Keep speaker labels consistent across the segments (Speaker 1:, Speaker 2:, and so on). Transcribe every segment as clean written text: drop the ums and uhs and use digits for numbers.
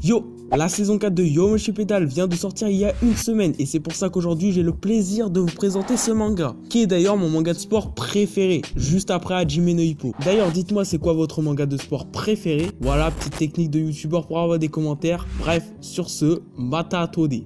Speaker 1: Yo, la saison 4 de Yomochi Pedal vient de sortir il y a une semaine et c'est pour ça qu'aujourd'hui j'ai le plaisir de vous présenter ce manga, qui est d'ailleurs mon manga de sport préféré, juste après Hajime no Ippo. D'ailleurs, dites-moi c'est quoi votre manga de sport préféré? Voilà, petite technique de youtubeur pour avoir des commentaires. Bref, sur ce, mata atode.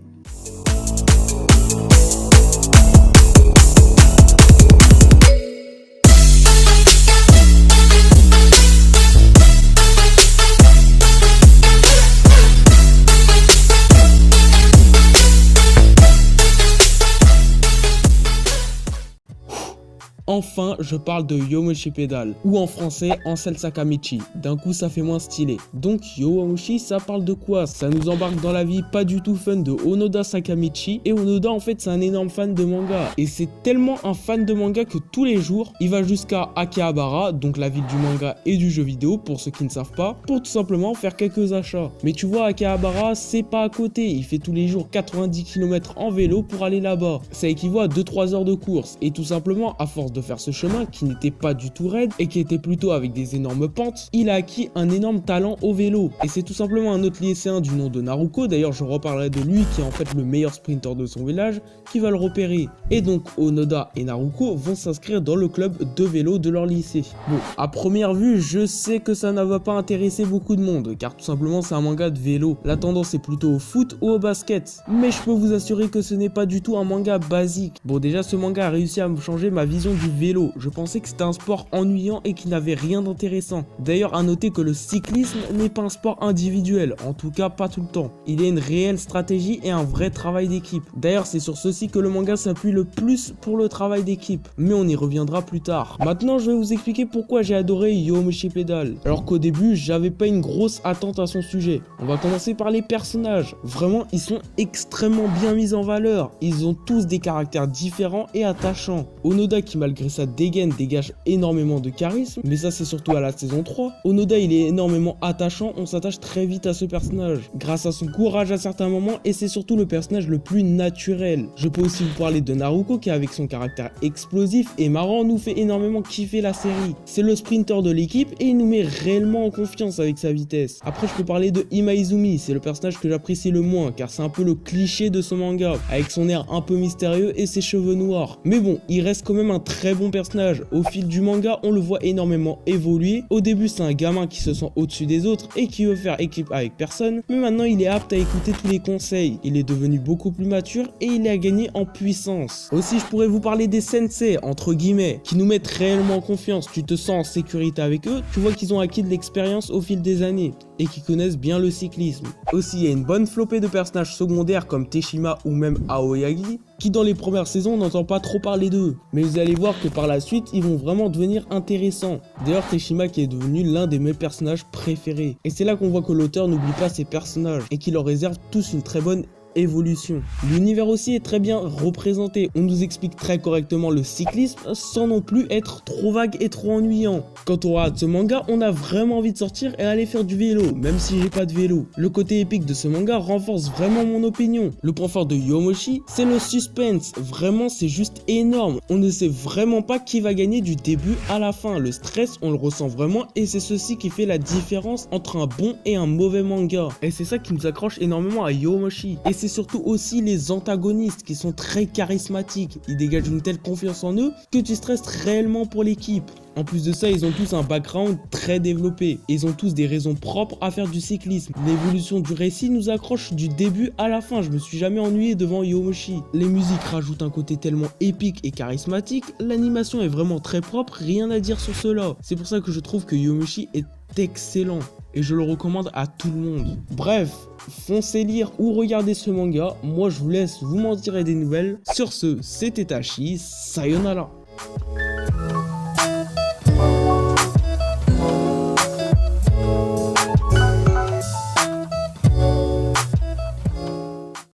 Speaker 1: Enfin, je parle de Yomochi Pedal, ou en français, Ansel Sakamichi. D'un coup, ça fait moins stylé. Donc, Yomochi, ça parle de quoi? Ça nous embarque dans la vie pas du tout fun de Onoda Sakamichi. Et Onoda, en fait, c'est un énorme fan de manga. Et c'est tellement un fan de manga que tous les jours, il va jusqu'à Akihabara, donc la ville du manga et du jeu vidéo, pour ceux qui ne savent pas, pour tout simplement faire quelques achats. Mais tu vois, Akihabara, c'est pas à côté. Il fait tous les jours 90 km en vélo pour aller là-bas. Ça équivaut à 2-3 heures de course. Et tout simplement, à force de faire ce chemin qui n'était pas du tout raide et qui était plutôt avec des énormes pentes, il a acquis un énorme talent au vélo. Et c'est tout simplement un autre lycéen du nom de Naruko, d'ailleurs je reparlerai de lui qui est en fait le meilleur sprinter de son village, qui va le repérer. Et donc Onoda et Naruko vont s'inscrire dans le club de vélo de leur lycée. Bon, à première vue, je sais que ça ne va pas intéresser beaucoup de monde, car tout simplement c'est un manga de vélo. La tendance est plutôt au foot ou au basket. Mais je peux vous assurer que ce n'est pas du tout un manga basique. Bon, déjà ce manga a réussi à me changer ma vision du vélo. Je pensais que c'était un sport ennuyant et qui n'avait rien d'intéressant. D'ailleurs, à noter que le cyclisme n'est pas un sport individuel, en tout cas pas tout le temps. Il y a une réelle stratégie et un vrai travail d'équipe. D'ailleurs, c'est sur ceci que le manga s'appuie le plus pour le travail d'équipe, mais on y reviendra plus tard. Maintenant, je vais vous expliquer pourquoi j'ai adoré Yomochi Pedal, alors qu'au début, j'avais pas une grosse attente à son sujet. On va commencer par les personnages. Vraiment, ils sont extrêmement bien mis en valeur. Ils ont tous des caractères différents et attachants. Onoda, qui malgré sa dégaine dégage énormément de charisme, mais ça c'est surtout à la saison 3. Onoda, il est énormément attachant, on s'attache très vite à ce personnage, grâce à son courage à certains moments, et c'est surtout le personnage le plus naturel. Je peux aussi vous parler de Naruko, qui avec son caractère explosif et marrant nous fait énormément kiffer la série. C'est le sprinter de l'équipe et il nous met réellement en confiance avec sa vitesse. Après je peux parler de Imaizumi, c'est le personnage que j'apprécie le moins, car c'est un peu le cliché de ce manga, avec son air un peu mystérieux et ses cheveux noirs. Mais bon, il reste quand même un très bon personnage. Au fil du manga, on le voit énormément évoluer. Au début, c'est un gamin qui se sent au-dessus des autres et qui veut faire équipe avec personne, mais maintenant il est apte à écouter tous les conseils. Il est devenu beaucoup plus mature et il a gagné en puissance. Aussi, je pourrais vous parler des sensei, entre guillemets, qui nous mettent réellement en confiance. Tu te sens en sécurité avec eux, tu vois qu'ils ont acquis de l'expérience au fil des années et qui connaissent bien le cyclisme. Aussi, il y a une bonne flopée de personnages secondaires comme Teshima ou même Aoyagi, qui dans les premières saisons on n'entend pas trop parler d'eux, mais vous allez voir que par la suite ils vont vraiment devenir intéressants. D'ailleurs, Teshima qui est devenu l'un de mes personnages préférés, et c'est là qu'on voit que l'auteur n'oublie pas ses personnages et qu'il leur réserve tous une très bonne évolution. L'univers aussi est très bien représenté. On nous explique très correctement le cyclisme sans non plus être trop vague et trop ennuyant. Quand on regarde ce manga, on a vraiment envie de sortir et aller faire du vélo, même si j'ai pas de vélo. Le côté épique de ce manga renforce vraiment mon opinion. Le point fort de Yomochi, c'est le suspense. Vraiment, c'est juste énorme. On ne sait vraiment pas qui va gagner du début à la fin. Le stress, on le ressent vraiment et c'est ceci qui fait la différence entre un bon et un mauvais manga. Et c'est ça qui nous accroche énormément à Yomochi. Et c'est surtout aussi les antagonistes qui sont très charismatiques. Ils dégagent une telle confiance en eux que tu stresses réellement pour l'équipe. En plus de ça, ils ont tous un background très développé. Ils ont tous des raisons propres à faire du cyclisme. L'évolution du récit nous accroche du début à la fin. Je me suis jamais ennuyé devant Yomochi. Les musiques rajoutent un côté tellement épique et charismatique. L'animation est vraiment très propre, rien à dire sur cela. C'est pour ça que je trouve que Yomochi est excellent et je le recommande à tout le monde. Bref, foncez lire ou regardez ce manga. Moi je vous laisse, vous m'en direz des nouvelles. Sur ce, c'était Tachi, sayonara.